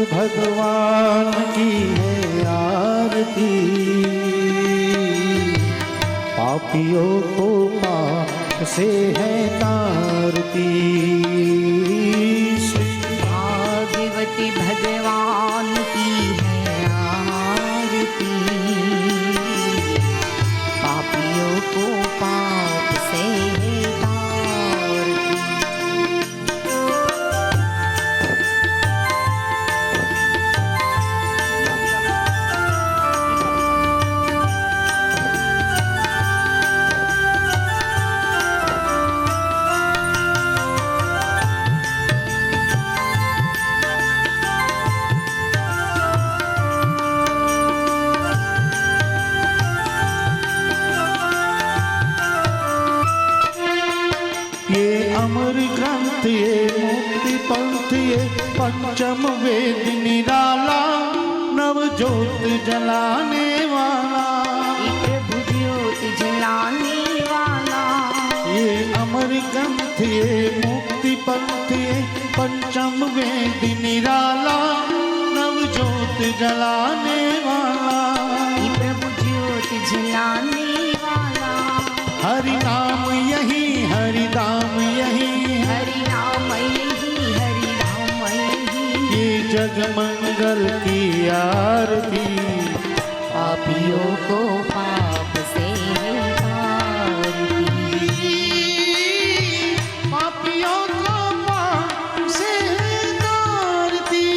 भगवान की है आरती, पापियों को पाप से है तारती। भागवती भगवान की है आरती, पापियों को पाप से है तारती। ये अमर ग्रंथ, ये मुक्ति पंथ, ये पंचम वेद निराला, नव ज्योत जलाने वाला, ये प्रभु ज्योति जलाने वाला। ये अमर ग्रंथ, ये मुक्ति पंथ, ये पंचम वेद निराला, नव ज्योत जलाने वाला, ये प्रभु ज्योति जलाने वाला। हरि नाम यही, हरि नाम यही, हरि नाम यही, हरि नाम यही। ये जग मंगल की आरती, पापियों को पाप से है तारती। पापियों को पाप से है तारती।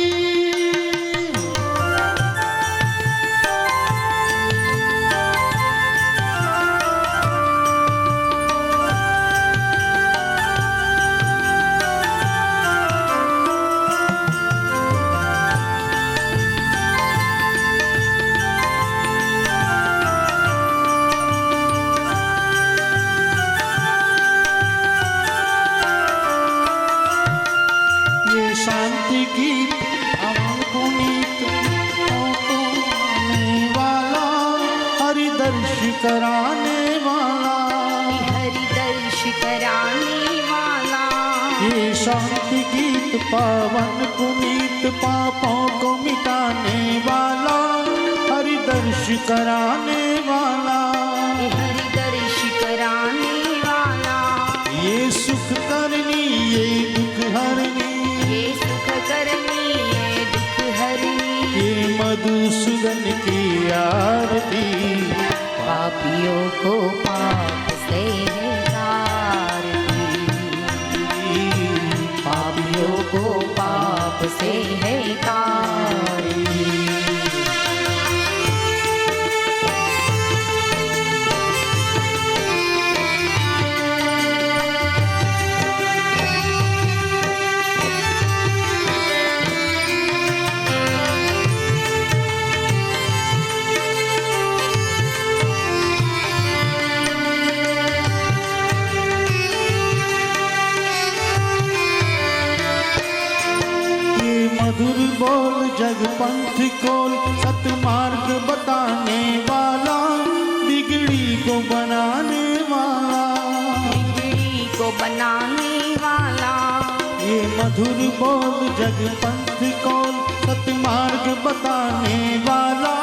शांति गीत अमन पुनीत गाने वाला, हरि दर्श कराने वाला, हरि दर्श कराने वाला। ये शांति गीत पावन पुनीत पापों को मिटाने वाला, हरि दर्श कराने वाला, हरि दर्श कराने वाला। ये सुख करनी, ये दुख हरनी, ये सुख करनी, ये दुख हरनी। ये मधुसूदन की आरती, पापियों को पाप से है तारती। पापियों को पाप से है तारती। मधुर बोल जग पंथ खोल, सतमार्ग बताने वाला, बिगड़ी को बनाने वाला, बिगड़ी को बनाने वाला। ये मधुर बोल जग पंथ खोल, सतमार्ग बताने वाला,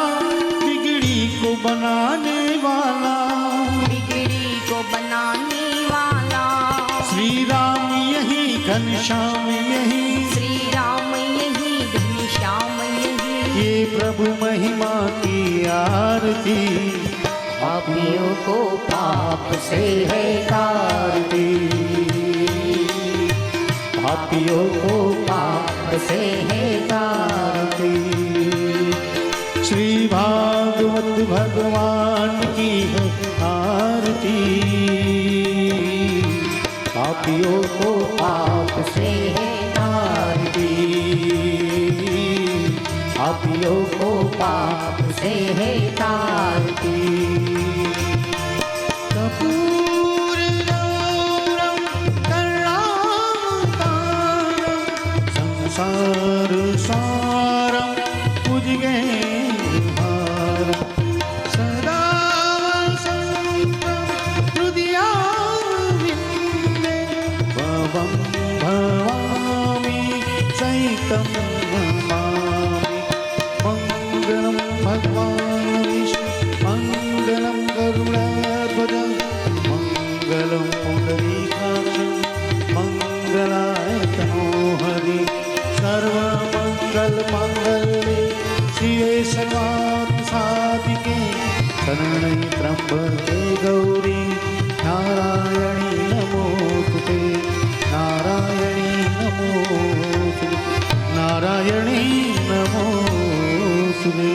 बिगड़ी को बनाने वाला, बिगड़ी को बनाने वाला। श्री राम यही, घनश्याम यही, श्री राम यही, घनश्याम यही। ये प्रभु महिमा की आरती, पापियों को पाप से है तारती। पापियों को पाप से है तारती। श्री भागवत भगवान की है आरती, पापियों को पाप से है तारती। पापियों को पाप से है तारती। कपूर गौरम करुणावतारम, संसार सारम पूज्य हारम, सदा वसंतम हृदयारविंदे, भवं भवामि सहितं नमामि। गौरी नारायणी नमोस्तुते नारायणी नमोस्तुते नारायणी नमोस्तुते।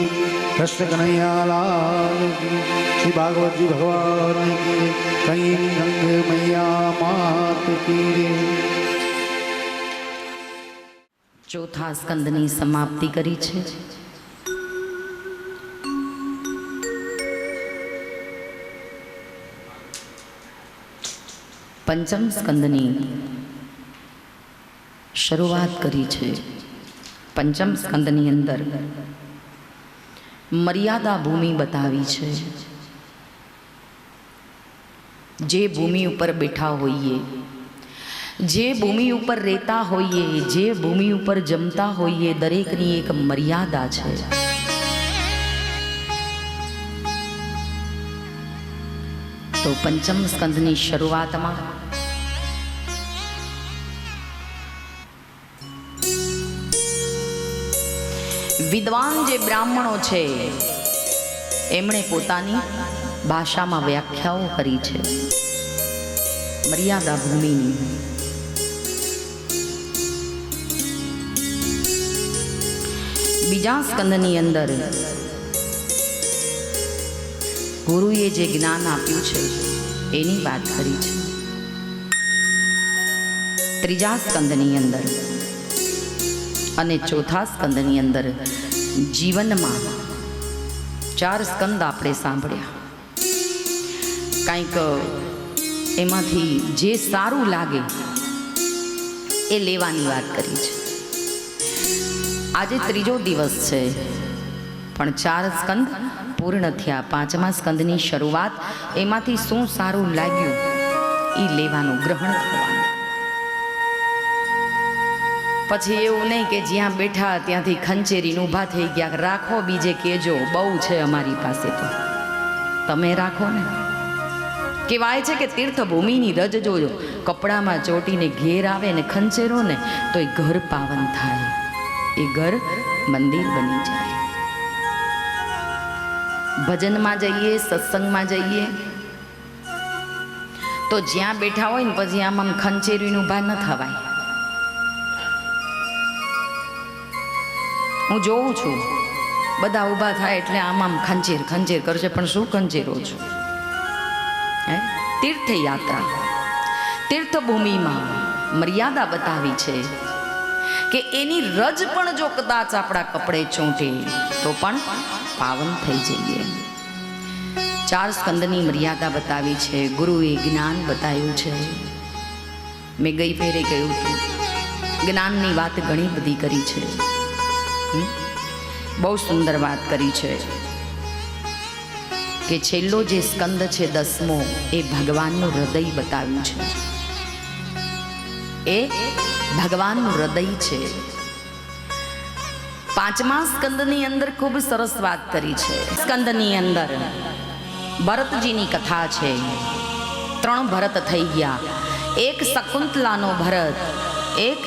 कृष्ण कन्हैया लाल की, श्री भागवत जी भगवान की, कहीं गंग मैया मात की। ચોથા સ્કંદની સમાપ્તિ કરી છે। પંચમ સ્કંદની શરૂઆત કરી છે। પંચમ સ્કંદની અંદર મર્યાદા ભૂમિ બતાવી છે। જે ભૂમિ ઉપર બેઠા હોઈએ, જે ભૂમિ ઉપર રહેતા હોઈએ, જે ભૂમિ ઉપર જમતા હોઈએ, દરેકની એક મર્યાદા છે। તો પંચમ સ્કંદની શરૂઆતમાં વિદ્વાન જે બ્રાહ્મણો છે એમણે પોતાની ભાષામાં વ્યાખ્યાઓ કરી છે મર્યાદા ભૂમિની। બીજા સ્કંદની અંદર ગુરુએ જે જ્ઞાન આપ્યું છે એની વાત કરી છે। ત્રીજા સ્કંદની અંદર અને ચોથા સ્કંદની અંદર જીવનમાં 4 સ્કંદ આપણે સાંભળ્યા। કંઈક એમાંથી જે સારું લાગે એ લેવાની વાત કરી છે। આજે ત્રીજો દિવસ છે પણ 4 સ્કંદ પૂર્ણ થયા। પાંચમા સ્કંદની શરૂઆત, એમાંથી શું સારું લાગ્યું એ લેવાનું, ગ્રહણ કરવાનું। પછી એવું નહીં કે જ્યાં બેઠા ત્યાંથી ખંચેરીને ઊભા થઈ ગયા, રાખો બીજે કેજો, બહુ છે અમારી પાસે, તો તમે રાખો ને। કહેવાય છે કે તીર્થભૂમિની રજ જોજો, કપડામાં ચોટીને ઘેર આવે ને ખંચેરો ને તો એ ઘર પાવન થાય, એ ઘર મંદિર બની જાય। ભજનમાં જઈએ, સત્સંગમાં જઈએ તો જ્યાં બેઠા હોય ને પછી આમ ખંચેરીને ઊભા ન થવાય। હું જોઉં છું બધા ઊભા થાય એટલે આમ ખંચેર ખંચેર કરશે, પણ શું ખંચેરો છો? હે, તીર્થયાત્રા, તીર્થભૂમિમાં મર્યાદા બતાવી છે કે એની રજ પણ જો કદાચ આપણા કપડે ચોંટે તો પણ પાવન થઈ જઈએ। 4 સ્કંદની મર્યાદા બતાવી છે, ગુરુએ જ્ઞાન બતાવ્યું છે। મેં ગઈ ફેરે કહ્યું હતું જ્ઞાનની વાત ઘણી બધી કરી છે, બહુ સુંદર વાત કરી છે કે છેલ્લો જે સ્કંદ છે 10મો, એ ભગવાનનું હૃદય બતાવ્યું છે, એ ભગવાનનું હૃદય છે। પાંચમા સ્કંદની અંદર ખૂબ સરસ વાત કરી છે। સ્કંદની અંદર ભરતજીની કથા છે। 3 ભરત થઈ ગયા, એક શકુંતલાનો ભરત, એક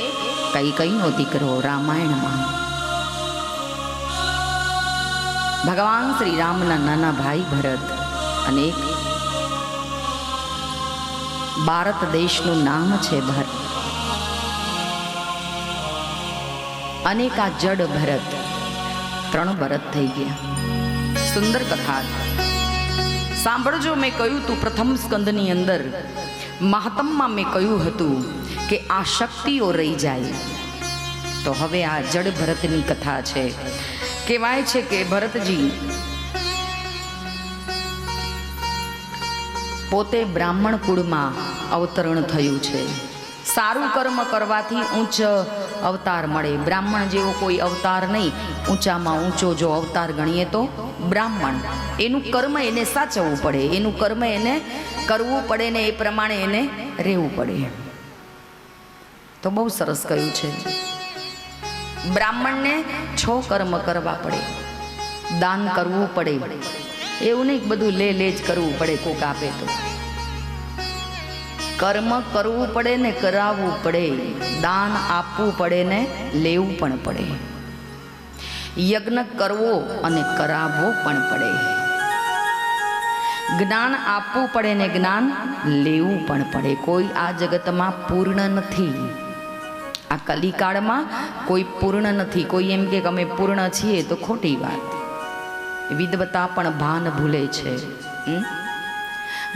કૈકેયીનો દીકરો રામાયણમાં। ભગવાન શ્રી રામના નાના ભાઈ ભરત, અને એક ભારત દેશનું નામ છે ભરત, અનેક આ જડ ભરત, 3 ભરત થઈ ગયા। સુંદર કથા સાંભળજો। મેં કહ્યું તું પ્રથમ સ્કંદની અંદર મહાત્મમાં મેં કહ્યું હતું કે આ શક્તિઓ રહી જાય, તો હવે આ જડ ભરતની કથા છે। કહેવાય છે કે ભરતજી પોતે બ્રાહ્મણ કુળમાં અવતરણ થયું છે। સારું કર્મ કરવાથી ઉચ્ચ અવતાર મળે, બ્રાહ્મણ જેવો કોઈ અવતાર નહીં। ઊંચામાં ઊંચો જો અવતાર ગણીએ તો બ્રાહ્મણ, એનું કર્મ એને સાચવવું પડે, એનું કર્મ એને કરવું પડે ને એ પ્રમાણે એને રહેવું પડે। તો બહુ સરસ કહ્યું છે, બ્રાહ્મણને 6 કર્મ કરવા પડે, દાન કરવું પડે, એવું નહીં બધું લે જ કરવું પડે, કોક આપે તો। કર્મ કરવું પડે ને કરાવવું પડે, દાન આપવું પડે ને લેવું પણ પડે, યજ્ઞ કરવો અને કરાવવો પણ પડે। જ્ઞાન આપવું પડે ને જ્ઞાન લેવું પણ પડે. કોઈ આ જગતમાં પૂર્ણ નથી. આ કલિકાળમાં કોઈ પૂર્ણ નથી. કોઈ એમ કે અમે પૂર્ણ છીએ તો ખોટી વાત. વિદવતા પણ ભાન ભૂલે છે.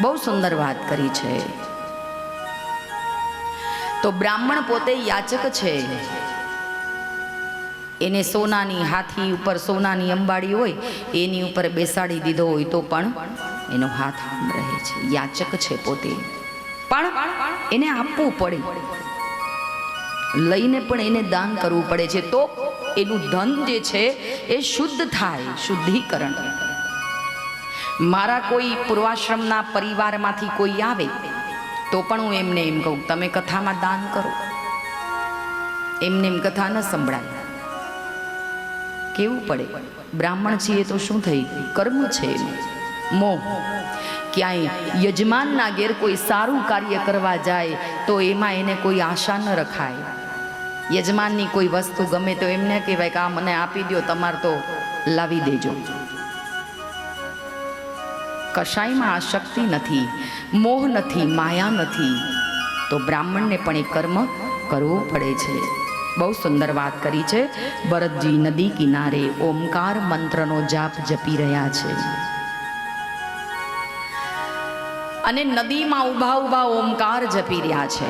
બહુ સુંદર વાત કરી છે. તો બ્રાહ્મણ પોતે યાચક છે. એને સોનાની હાથી ઉપર સોનાની અંબાડી હોય એની ઉપર બેસાડી દીધો હોય તો પણ એનો હાથ આમ રહે છે. યાચક છે પોતે, પણ એને આપવું પડે, લઈને પણ એને દાન કરવું પડે છે તો એનું ધન જે છે એ શુદ્ધ થાય. શુદ્ધિકરણ. મારા કોઈ પૂર્વાશ્રમના પરિવારમાંથી કોઈ આવે તો પણ હું એમને એમ કહું તમે કથામાં દાન કરો. એમને એમ કથા ન સંભળાય. કેવું પડે. બ્રાહ્મણ છીએ તો શું થઈ ગયું? કર્મ છે મોહ. ક્યાંય યજમાનના ઘેર કોઈ સારું કાર્ય કરવા જાય તો એમાં એને કોઈ આશા ન રખાય. યજમાનની કોઈ વસ્તુ ગમે તો એમને કહેવાય કે આ મને આપી દો, તમારે તો લાવી દેજો. કશાયમાં આસક્તિ નથી, મોહ નથી, માયા નથી. તો બ્રાહ્મણને પણ એ કર્મ કરવું પડે છે. બહુ સુંદર વાત કરી છે. ભરતજી નદી કિનારે ઓમકાર મંત્રનો જાપ જપી રહ્યા છે અને નદીમાં ઊભા ઊભા ઓમકાર જપી રહ્યા છે.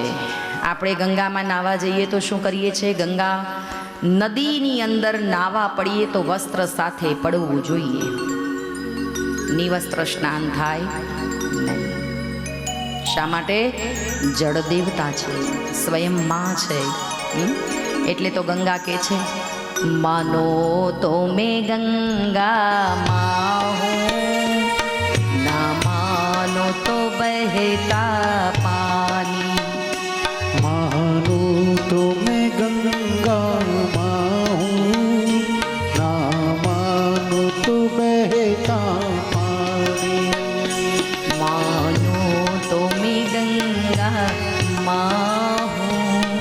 આપણે ગંગામાં નાવા જઈએ તો શું કરીએ છીએ? ગંગા નદીની અંદર નાવા પડીએ તો વસ્ત્ર સાથે પડવું જોઈએ. નિવસ્ત્ર સ્નાન થાય નહીં. શા માટે? જળ દેવતા છે, સ્વયં માં છે. એટલે તો ગંગા કે છે માનો તો મેં ગંગા માં હું, ના માનો તો બહેતા પાની. માનો તો મેં ગંગા માં હું, ના માનો તો બહેતા પાની. માનો તો મેં ગંગા માં હું,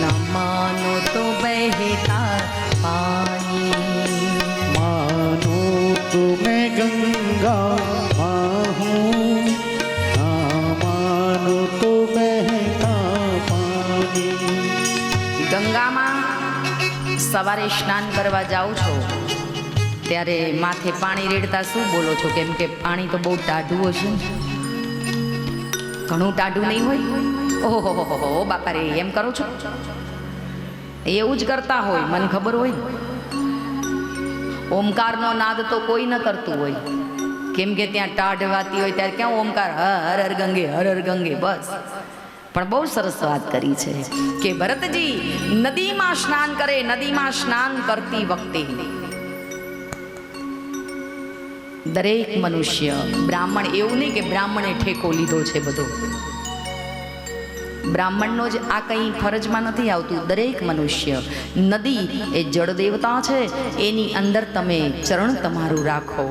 ના માનો તો બહેતા પાની. માનો તો મેં ગંગા માં હું, ના માનો તો બહેતા પાની. ગંગામાં સવારે સ્નાન કરવા જાઓ છો ત્યારે માથે પાણી રેડતા શું બોલો છો? કેમ કે પાણી તો બહુ ટાઢું હશે. ઘણું ટાઢું નહીં હોય? ઓહો બાપા રે, એમ કરો છો? એવું જ કરતા હોય, મને ખબર હોય. ઓમકારનો નાદ તો કોઈ ન કરતું હોય. કેમ કે ત્યાં ટાઢ વાતી હોય ત્યારે ક્યાં ઓમકાર હર હર ગંગે, હર હર ગંગે, બસ. પણ બહુ સરસ વાત કરી છે કે ભરતજી નદીમાં સ્નાન કરે. નદીમાં સ્નાન કરતી વખતે દરેક મનુષ્ય, બ્રાહ્મણ, એવું નહીં કે બ્રાહ્મણે ઠેકો લીધો છે બધો. બ્રાહ્મણનો જ આ કંઈ ફરજમાં નથી આવતું. દરેક મનુષ્ય, નદી એ જળ દેવતા છે, એની અંદર તમે ચરણ તમારું રાખો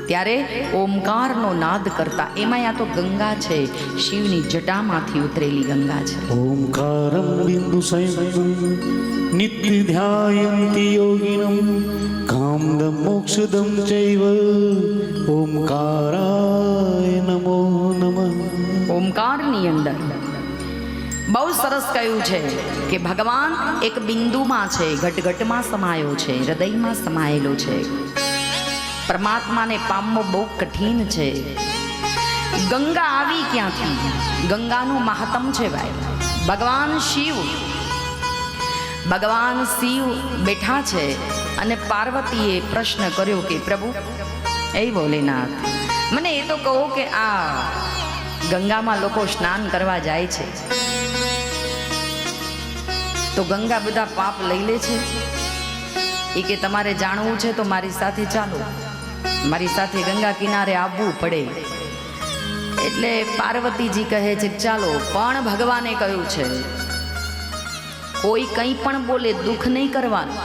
ત્યારે ઓમકારનો નાદ કરતા. એમાં આ તો ગંગા છે, શિવની જટામાંથી ઉતરેલી ગંગા છે. ઓમકારમ બિંદુ સંયમ નિત્ય ધ્યાયંતિ યોગિનમ કામદમ મોક્ષદમ ચૈવ ઓમકારાય નમો નમઃ. ઓમકારની અંદર બહુ સરસ કહ્યું છે કે ભગવાન એક બિંદુમાં છે, ઘટઘટમાં સમાયો છે, હૃદયમાં સમાયેલો છે. પરમાત્માને પામવો બહુ કઠિન છે. ગંગા આવી ક્યાંથી? ગંગાનું મહાત્મ છે ભાઈ. ભગવાન શિવ બેઠા છે અને પાર્વતીએ પ્રશ્ન કર્યો કે પ્રભુ એ ભોલેનાથ, મને એ તો કહો કે આ ગંગામાં લોકો સ્નાન કરવા જાય છે તો ગંગા બધા પાપ લઈ લે છે. એ કે તમારે જાણવું છે તો મારી સાથે ચાલો, મારી સાથે ગંગા કિનારે આવવું પડે. એટલે પાર્વતીજી કહે છે ચાલો, પણ ભગવાને કહ્યું છે કોઈ કંઈ પણ બોલે દુઃખ નહીં કરવાનું.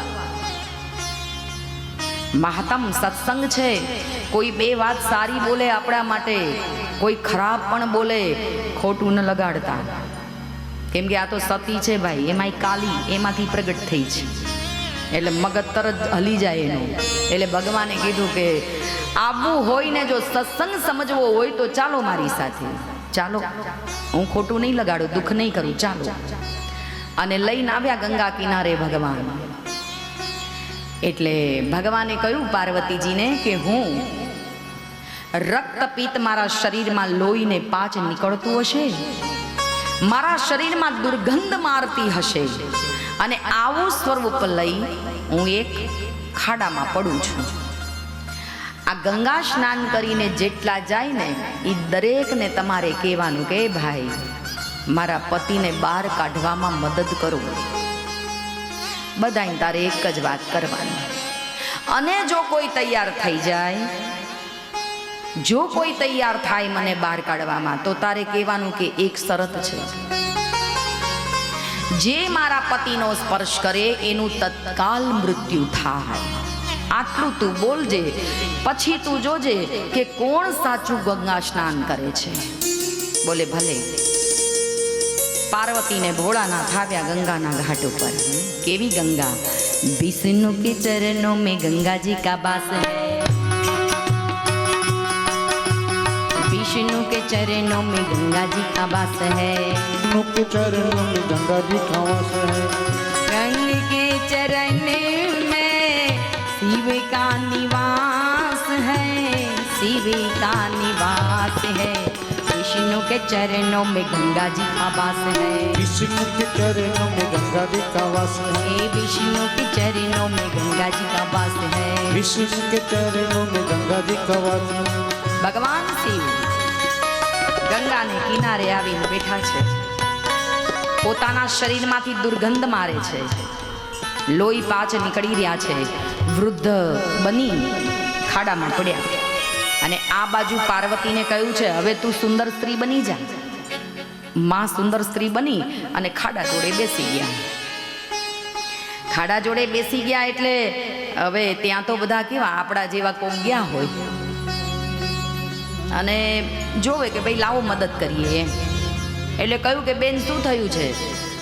મહાત્મ સત્સંગ છે. કોઈ બે વાત સારી બોલે આપણા માટે, કોઈ ખરાબ પણ બોલે, ખોટું ન લગાડતા. કેમ કે આ તો સતી છે ભાઈ, એમાંય કાલી, એમાંથી પ્રગટ થઈ છે. એટલે મગજ તરત હલી જાય એનું. એટલે ભગવાને કીધું કે આવવું હોય ને જો સત્સંગ સમજવો હોય તો ચાલો મારી સાથે, ચાલો, હું ખોટું નહીં લગાડું, દુઃખ નહીં કરું, ચાલો. અને લઈને આવ્યા ગંગા કિનારે ભગવાન. એટલે ભગવાને કહ્યું પાર્વતીજીને કે હું રક્તપિત્ત મારા શરીરમાં લોહીને પાચ નીકળતું હશે, મારા શરીરમાં દુર્ગંધ મારતી હશે, અને આવું સ્વરૂપ લઈ હું એક ખાડામાં પડું છું. આ ગંગા સ્નાન કરીને જેટલા જાય ને એ દરેકને તમારે કહેવાનું કે ભાઈ મારા પતિને બહાર કાઢવામાં મદદ કરો. બધાને તારે એક જ વાત કરવાની. અને જો કોઈ તૈયાર થઈ જાય, જો કોઈ તૈયાર થાય મને બહાર કાઢવામાં, તો તારે કહેવાનું કે એક શરત છે, જે મારા પતિનો સ્પર્શ કરે એનું તત્કાલ મૃત્યુ થાય. આટલું તું બોલજે, પછી તું જોજે કે કોણ સાચું ગંગા સ્નાન કરે છે. બોલે ભલે. પાર્વતીને ભોળાનાથ આવ્યા ગંગાના ઘાટ ઉપર. કેવી ગંગા? विष्णु के चरणों में गंगा जी का वास है, विष्णु के चरणों में गंगा जी का वास है, विष्णु के चरणों में गंगा जी का वास है, गंगा के चरण में शिव का निवास है, शिव का निवास है, विष्णु के चरणों में गंगा जी का वास है, विष्णु के चरणों में गंगा जी का वास है, विष्णु के चरणों में गंगा जी का वास है, विष्णु के चरणों में गंगा जी का वास है. ભગવાન શિવ ગંગાને કિનારે આવીને બેઠા છે. પોતાના શરીરમાંથી દુર્ગંધ મારે છે, લોહી પાચ નીકળી રહ્યા છે, વૃદ્ધ બની ખાડામાં પડ્યા. અને આ બાજુ પાર્વતીને કહ્યું છે હવે તું સુંદર સ્ત્રી બની જા. માં સુંદર સ્ત્રી બની અને ખાડા જોડે બેસી ગયા. ખાડા જોડે બેસી ગયા એટલે હવે ત્યાં તો બધા કેવા આપણા જેવા કોક ગયા હોય અને જોવે કે ભાઈ લાવો મદદ કરીએ એમ. એટલે કહ્યું કે બેન શું થયું છે?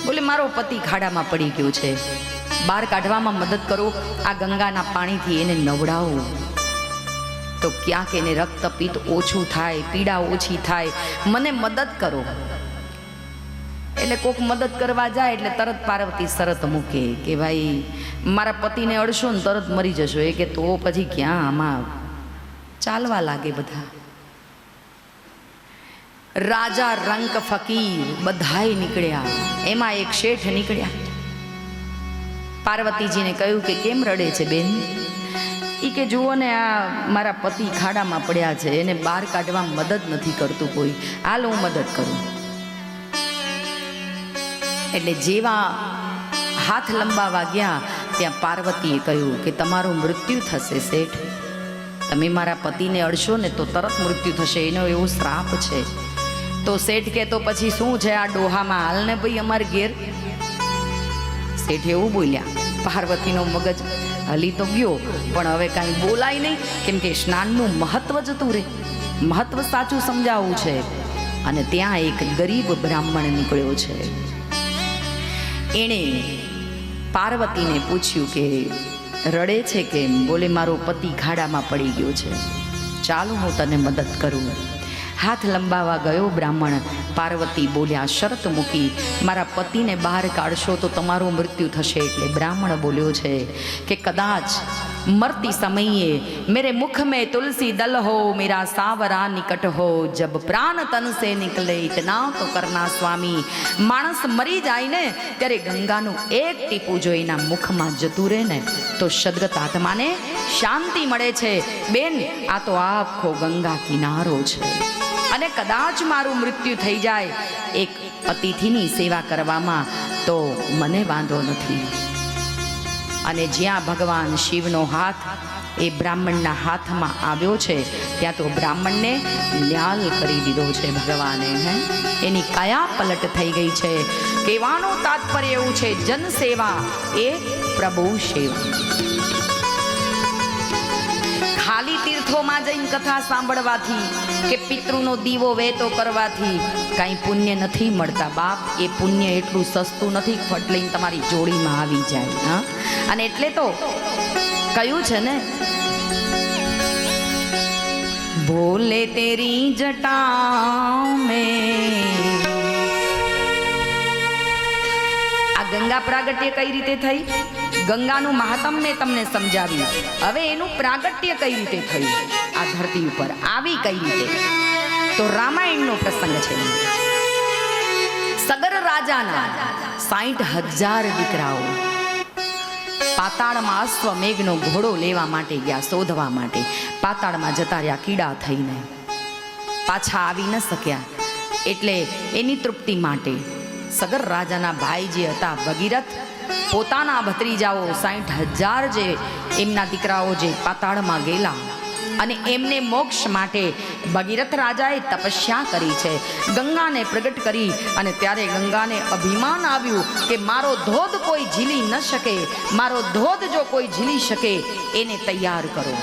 બોલે મારો પતિ ખાડામાં પડી ગયો છે, બહાર કાઢવામાં મદદ કરો, આ ગંગાના પાણીથી એને નવડાવો તો ક્યાંક એને રક્તપિત્ત ઓછું થાય, પીડા ઓછી થાય, મને મદદ કરો. એટલે કોક મદદ કરવા જાય એટલે તરત પાર્વતી શરત મૂકે કે ભાઈ મારા પતિને અડશો ને તરત મરી જશો. એ કે તો પછી ક્યાં આમાં ચાલવા લાગે બધા. રાજા રંક ફકીર બધાય નીકળ્યા, એમાં એક શેઠ નીકળ્યા. પાર્વતીજીને કહ્યું કે કેમ રડે છે બેન? એ કે જુઓ ને આ મારા પતિ ખાડામાં પડ્યા છે, એને બહાર કાઢવા મદદ નથી કરતું કોઈ, હાલ હું મદદ કરું. એટલે જેવા હાથ લંબાવા ગયા ત્યાં પાર્વતીએ કહ્યું કે તમારું મૃત્યુ થશે શેઠ, તમે મારા પતિને અડશો ને તો તરત મૃત્યુ થશે, એનો એવો શ્રાપ છે. તો શેઠ કે તો પછી શું છે આ ડોહામાં, હાલ ને ભાઈ અમારે ઘેર. શેઠ એવું બોલ્યા. પાર્વતીનો મગજ હલી તો ગયો પણ હવે કાંઈ બોલાય નહીં, કેમ કે સ્નાનનું મહત્વ જતું રહે, મહત્વ સાચું સમજાવવું છે. અને ત્યાં એક ગરીબ બ્રાહ્મણ નીકળ્યો છે. એણે પાર્વતીને પૂછ્યું કે રડે છે કેમ? બોલે મારો પતિ ખાડામાં પડી ગયો છે, ચાલો હું તને મદદ કરું. હાથ લંબાવા ગયો બ્રાહ્મણ. પાર્વતી બોલ્યા, શરત મૂકી, મારા પતિને બહાર કાઢશો તો તમારું મૃત્યુ થશે. એટલે બ્રાહ્મણ બોલ્યો છે કે કદાચ મરતી સમયે મેરે મુખ મેં તુલસી દલ હો, મેરા સાવરા નિકટ હો, જબ પ્રાણ તન સે નિકલે ઇતના તો કરના સ્વામી. માણસ મરી જાય ને ત્યારે ગંગાનું એક ટીપું જો એના મુખમાં જતું રહે ને તો સદગત આત્માને શાંતિ મળે છે. બેન આ તો આખો ગંગા કિનારો છે, અને કદાચ મારું મૃત્યુ થઈ જાય એક અતિથિની સેવા કરવામાં તો મને વાંધો નથી. અને જ્યાં ભગવાન શિવનો હાથ એ બ્રાહ્મણના હાથમાં આવ્યો છે ત્યાં તો બ્રાહ્મણને ન્યાલ કરી દીધો છે ભગવાને. એની કાયા પલટ થઈ ગઈ છે. કહેવાનું તાત્પર્ય એવું છે, જન સેવા એ પ્રભુ સેવા. ખાલી આદિ તીર્થોમાં જઈને કથા સાંભળવાથી કે પિતૃનો દીવો વહેતો કરવાથી કાંઈ પુણ્ય નથી મળતા બાપ. એ પુણ્ય એટલું સસ્તું નથી ફટ લઈને તમારી જોડીમાં આવી જાય. હા, અને એટલે તો કયું છે ને, ભોલે તેરી જટા મેં. આ ગંગા પ્રાગટ્ય કઈ રીતે થઈ? ગંગાનું મહાત્મ મેં તમને સમજાવ્યું. હવે એનું પ્રાગટ્ય કઈ રીતે થયું આ ધરતી ઉપર, આવી કઈ રીતે? તો રામાયણનો પ્રસંગ છે. સગર રાજાના 60,000 દીકરાઓ પાતાળમાં અશ્વમેઘનો ઘોડો લેવા માટે ગયા, શોધવા માટે. પાતાળમાં જતા રહ્યા કીડા થઈને, પાછા આવી ન શક્યા. એટલે એની તૃપ્તિ માટે સગર રાજાના ભાઈ જે હતા ભગીરથ, પોતાના ભત્રીજાઓ 60,000 જે એમના દીકરાઓ જે પાતાળમાં ગયેલા, અને એમને મોક્ષ માટે ભગીરથ રાજાએ તપસ્યા કરી છે, ગંગાને પ્રગટ કરી. અને ત્યારે ગંગાને અભિમાન આવ્યું કે મારો ધોધ કોઈ ઝીલી ન શકે, મારો ધોધ જો કોઈ ઝીલી શકે એને તૈયાર કરો.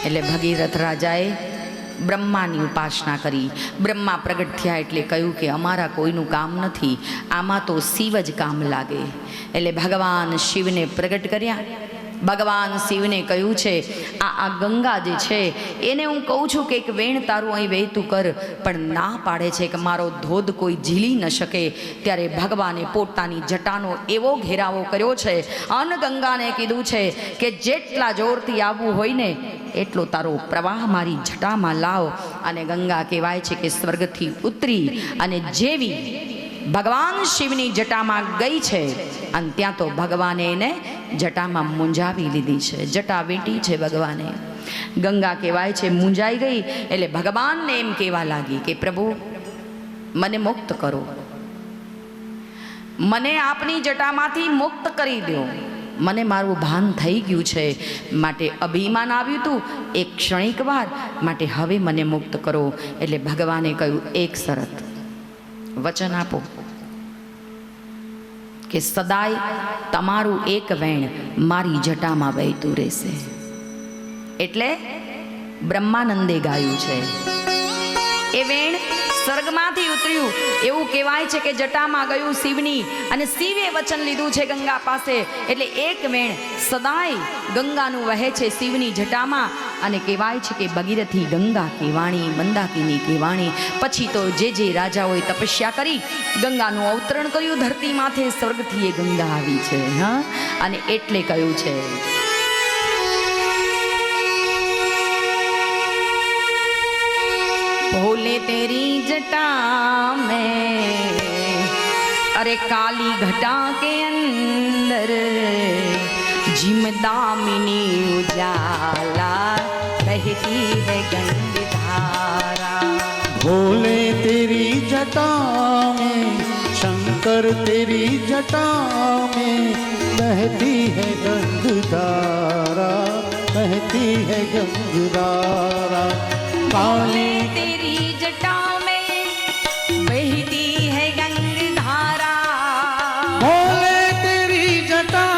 એટલે ભગીરથ રાજાએ બ્રહ્માની ઉપાસના કરી. બ્રહ્મા પ્રગટ થયા એટલે કહ્યું કે અમારા કોઈનું કામ નથી, આમાં તો શિવ જ કામ લાગે. એટલે ભગવાન શિવને પ્રગટ કર્યા. ભગવાન શિવને કહ્યું છે આ ગંગા જે છે એને હું કહું છું કે એક વેણ તારું અહીં વહેતું કર, પણ ના પાડે છે કે મારો ધોધ કોઈ ઝીલી ન શકે. ત્યારે ભગવાને પોતાની જટાનો એવો ઘેરાવો કર્યો છે, અન ગંગાને કીધું છે કે જેટલા જોરથી આવવું હોય ને એટલો તારો પ્રવાહ મારી જટામાં લાવ. અને ગંગા કહેવાય છે કે સ્વર્ગથી ઉતરી અને જેવી ભગવાન શિવની જટામાં ગઈ છે, અને ત્યાં તો ભગવાને એને જટામાં મૂંઝાવી લીધી છે, જટા વીંટી છે ભગવાને. ગંગા કહેવાય છે મૂંઝાઈ ગઈ. એટલે ભગવાનને એમ કહેવા લાગી કે પ્રભુ મને મુક્ત કરો, મને આપની જટામાંથી મુક્ત કરી દો, મને મારું ભાન થઈ ગયું છે. માટે અભિમાન આવ્યું હતું એક ક્ષણિક વાર, માટે હવે મને મુક્ત કરો. એટલે ભગવાને કહ્યું એક શરત, વચન આપો કે સદાય તમારું એક વેણ મારી જટામાં વહેતું રહેશે. એટલે બ્રહ્માનંદે ગાયું છે એ વેણ સ્વર્ગમાંથી ઉતર્યું એવું કહેવાય છે કે જટામાં ગયું શિવની, અને શિવે વચન લીધું છે ગંગા પાસે. એટલે એક વેણ સદાય ગંગાનું વહે છે શિવની જટામાં. અને કહેવાય છે કે ભગીરથી ગંગા કહેવાણી, મંદાકિની કહેવાણી. પછી તો જે રાજાઓએ તપસ્યા કરી ગંગાનું અવતરણ કર્યું ધરતી માથે, સ્વર્ગથી એ ગંગા આવી છે. હા, અને એટલે કહ્યું છે भोले तेरी जटा में, अरे काली घटा के अंदर जिमदामिनी उजाला बहती है गंगाधारा. भोले तेरी जटा में, शंकर तेरी जटा में बहती है गंगाधारा, बहती है गंगाधारा. भोले तेरी जटा में बहती है गंगाधारा, भोले तेरी जटा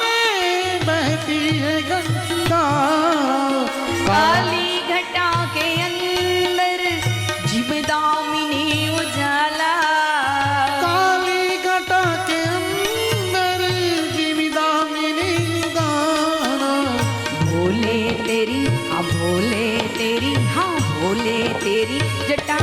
में बहती है गंगाधारा. काली घटा के अंदर जिमदामिनी उजाला, काली घटा के अंदर जिमदामिनी उजाला. भोले तेरी, हाँ भोले तेरी, हाँ भोले तेरी जटा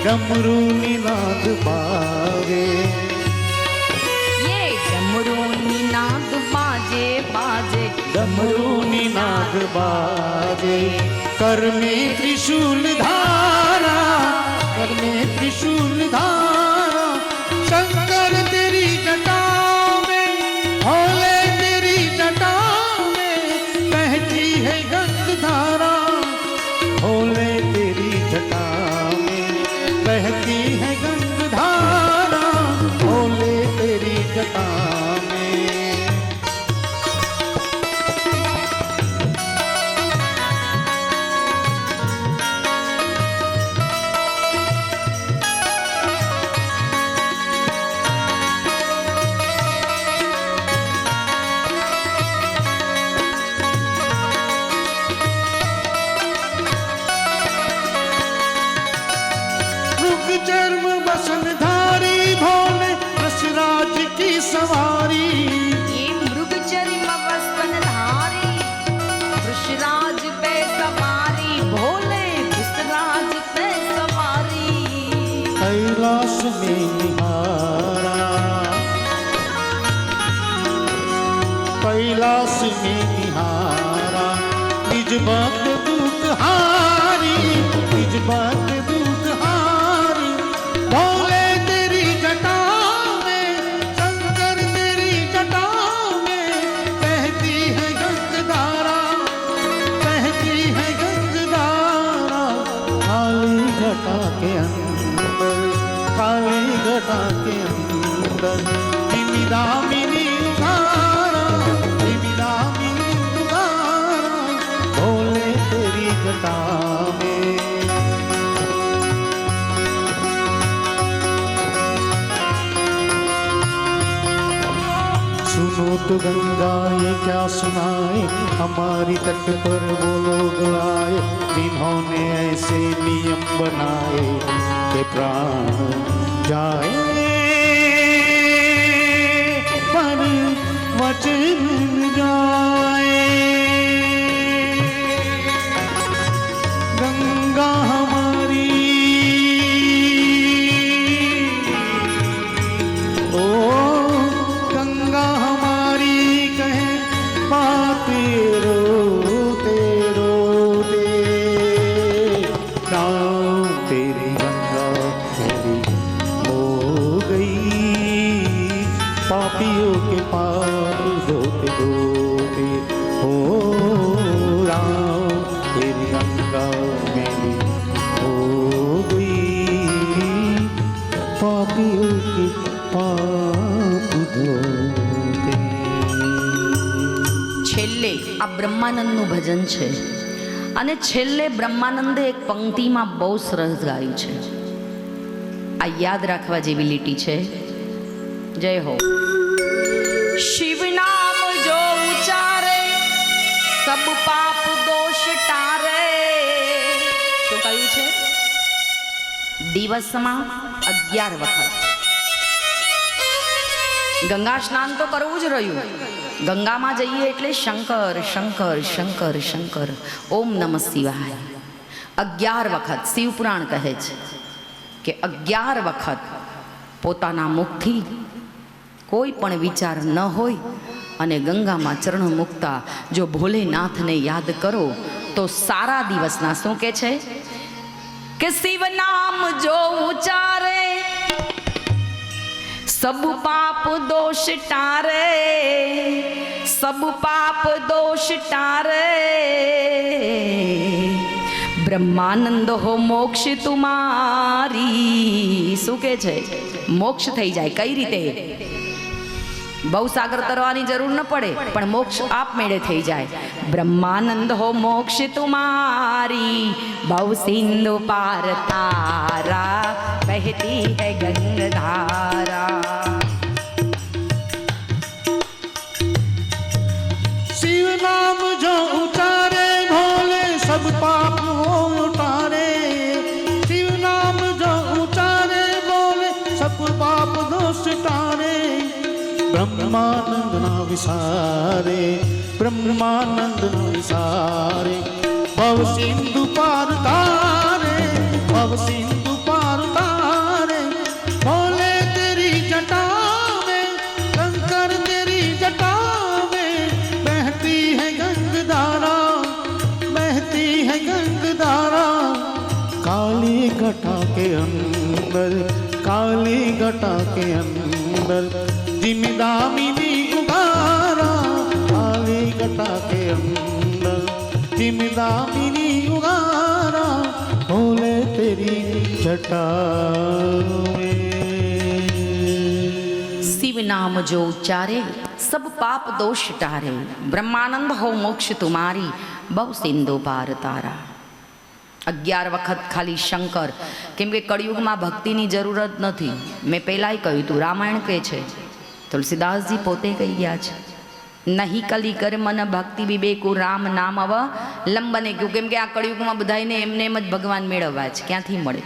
डमरू निनाद बाजे, ये डमरू निनाद बाजे बाजे, डमरू निनाद बाजे। कर में त्रिशूल धारा, कर में त्रिशूल धारा, शंकर तेरी जटा में, भोले तेरी जटा में बहती है गंग धारा, भोले तेरी जटा में बहती है गंग धारा, भोले तेरी जटा में। चर्म बसनधारी भोले रसराज की सवारी, ये मृग चर्म बसनधारी वृषराज पे सवारी, भोले वृषराज पे सवारी। कैलाश में निहारा, कैलाश में निहारा, निज भक्त दुख हारी, निज भक्त दुख हारी, भोले तेरी जटा में, शंकर तेरी जटा में बहती है गंग धारा, बहती है गंग धारा। काली घटा के अंदर, काली घटा के अंदर तिमी दामिनी उतारा, तिमी दामिनी उतारा, भोले तेरी जटा में। सुनो तो गंगा ये क्या सुनाए, हमारी तट पर वो लोग आए, जिन्होंने ऐसे नियम बनाए कि प्राण जाए पर वचन जाए। गंगा हमारी, ओ गंगा हमारी कहे पापी रोते रोते, नाम तेरी गंगा तेरी हो गई, पापियों के पाप धोते धोते, हो राम तेरी गंगा मेरी हो गई, पापियों के पाप धोते। છેલ્લે આ બ્રહ્માનંદનું ભજન છે અને છેલ્લે બ્રહ્માનંદે એક પંક્તિમાં બહુ સરસ ગાયું છે. આ યાદ રાખવા જેવી લીટી છે. જય હો. શિવ નામ જો ઉચારે સબ પાપ દોષ ટારે. શું કહ્યું છે? દિવસમાં 11 વખત ગંગા સ્નાન તો કરવું જ રહ્યું. ગંગામાં જઈએ એટલે શંકર શંકર શંકર શંકર, ઓમ નમઃ શિવાય 11 વખત. શિવપુરાણ કહે છે કે 11 વખત પોતાના મુખથી કોઈ પણ વિચાર ન હોય અને ગંગામાં ચરણ મૂકતા જો ભોલેનાથને યાદ કરો તો સારા દિવસના શું કે છે કે શિવ નામ જો ઉચારે सब पाप दोष टारे, सब पाप दोष टारे, ब्रह्मानंद हो मोक्ष तुम्हारी. શું કે છે? મોક્ષ થઈ જાય. કઈ રીતે? બહુ સાગર તરવાની જરૂર ન પડે, પણ મોક્ષ આપમેળે થઈ જાય. બ્રહ્માનંદ હો મોક્ષ તુમારી, ભવ સિંધુ પાર તારા, બહેતી હૈ ગંગધારા. शिव नाम जो उतारे भोले सब पाप वो उतारे, शिव नाम जो उतारे भोले सब पाप दोष टारे, ब्रह्मानंद ना विसारे, ब्रह्मानंद ना विसारे, भव सिंधु पार तारे, भव सिंधु पार अंदर, काली घटा के अंदर जिम्मेदारी उगारा, काली घटा के अंदर जिम्मेदारी उगारा, बोले तेरी जटा में। शिव नाम जो उच्चारे सब पाप दोष टारे, ब्रह्मानंद हो मोक्ष तुम्हारी बहु सिंधु पार तारा। 11 વખત ખાલી શંકર, કેમ કે કળિયુગમાં ભક્તિની જરૂરત નથી. મેં પહેલાંય કહ્યું હતું, રામાયણ કહે છે, તુલસીદાસજી પોતે કહી ગયા છે, નહીં કલી કર મન ભક્તિ વિવેકુ રામ નામ અવ લંબને ક્યું. કેમ કે આ કળિયુગમાં બધાને એમને એમ જ ભગવાન મેળવવા છે, ક્યાંથી મળે?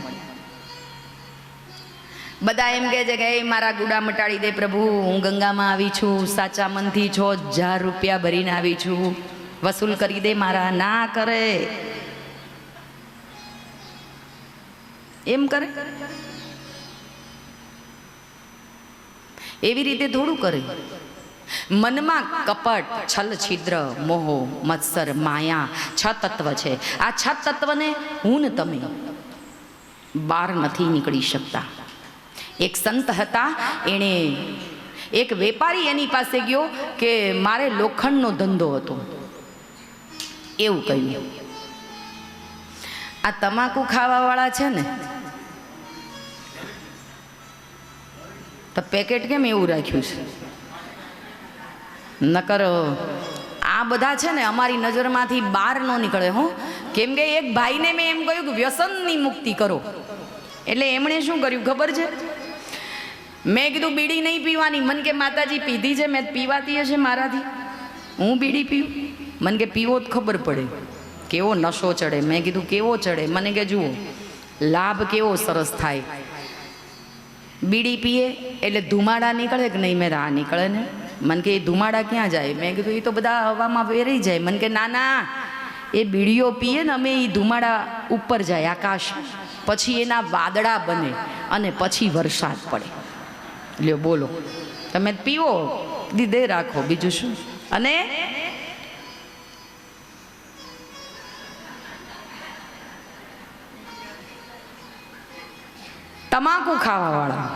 બધા એમ કહે છે કે એ મારા ગુડા મટાડી દે પ્રભુ, હું ગંગામાં આવી છું, સાચા મનથી 6000 રૂપિયા ભરીને આવી છું, વસૂલ કરી દે મારા. ના કરે, એમ કરે? એવી રીતે થોડું કરે. મનમાં કપટ, છલ, છિદ્ર, મોહ, મત્સર, માયા 6 તત્વ છે. આ 6 તત્વને હું ને તમે બહાર નથી નીકળી શકતા. એક સંત હતા, એણે એક વેપારી એની પાસે ગયો કે મારે લોખંડનો ધંધો હતો, એવું કહ્યું. આ તમાકુ ખાવાવાળા છે ને, તો પેકેટ કેમ એવું રાખ્યું છે? નકર આ બધા છે ને અમારી નજરમાંથી બહાર ન નીકળે. હો, કેમ કે એક ભાઈને મેં એમ કહ્યું કે વ્યસનની મુક્તિ કરો, એટલે એમણે શું કર્યું ખબર છે? મેં કીધું બીડી નહીં પીવાની. મન કે માતાજી પીધી છે, મેં પીવાતી હશે મારાથી, હું બીડી પીવું? મને કે પીવો જ ખબર પડે કેવો નશો ચડે. મેં કીધું કેવો ચડે? મને કે જુઓ, લાભ કેવો સરસ થાય. બીડી પીએ એટલે ધુમાડા નીકળે કે નહીં? મેં આ નીકળે ને. મને કે એ ધુમાડા ક્યાં જાય? મેં કીધું એ તો બધા હવામાં વેરાઈ જાય. મને કે ના ના, એ બીડીઓ પીએ ને અમે, એ ધુમાડા ઉપર જાય આકાશ, પછી એના વાદળા બને અને પછી વરસાદ પડે. લ્યો બોલો, તમે પીવો, દીધે રાખો, બીજું શું? અને તમાકુ ખાવાવાળા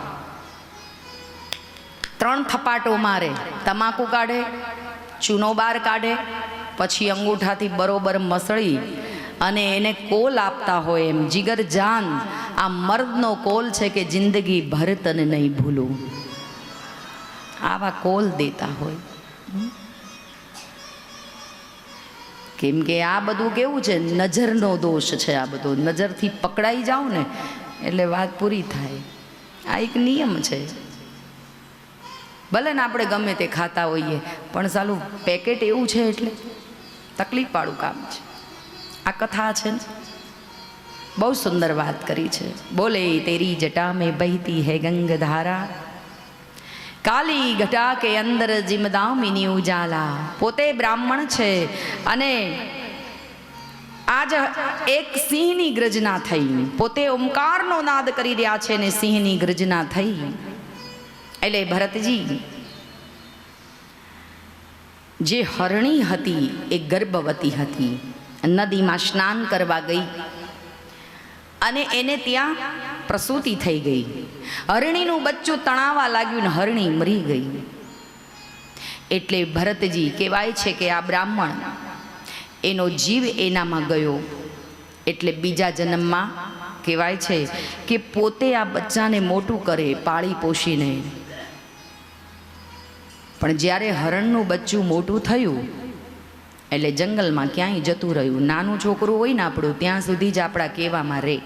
3 થપાટો મારે, તમાકુ કાઢે, ચૂનો બાર કાઢે, પછી અંગૂઠાથી બરોબર મસળી અને એને કોલ આપતા હોય એમ. જીગર જાન, આ મર્દનો કોલ છે કે જિંદગી ભર તને નહીં ભૂલું. આવા કોલ દેતા હોય. કેમ કે આ બધું કેવું છે? નજરનો દોષ છે આ બધો. નજરથી પકડાઈ જાવ ને એટલે વાત પૂરી થાય. આ એક નિયમ છે. ભલે ને આપણે ગમે તે ખાતા હોઈએ, પણ સાલું પેકેટ એવું છે એટલે તકલીફ વાળું કામ છે. આ કથા છે ને, બહુ સુંદર વાત કરી છે. બોલે તેરી જટા મેં બહેતી હૈ ગંગધારા, કાલી ઘટા કે અંદર જીમદામિની ઉજાલા. પોતે બ્રાહ્મણ છે અને આજ એક સિંહની ગર્જના થઈ. પોતે ઓમકારનો નાદ કરી રહ્યા છે ને સિંહની ગર્જના થઈ. એટલે ભરતજી, જે હરણી હતી એ ગર્ભવતી હતી, નદીમાં સ્નાન કરવા ગઈ અને એને ત્યાં પ્રસૂતિ થઈ ગઈ. હરણીનું બચ્ચું તણાવા લાગ્યું ને હરણી મરી ગઈ. એટલે ભરતજી કહેવાય છે કે આ બ્રાહ્મણ, એનો જીવ એનામાં ગયો. એટલે બીજા જન્મમાં કહેવાય છે કે પોતે આ બચ્ચાને મોટું કરે, પાળી પોષીને. પણ જ્યારે હરણનું બચ્ચું મોટું થયું એટલે જંગલમાં ક્યાંય જતું રહ્યું. નાનું છોકરું હોય ને આપણું, ત્યાં સુધી જ આપણા કહેવામાં રહે.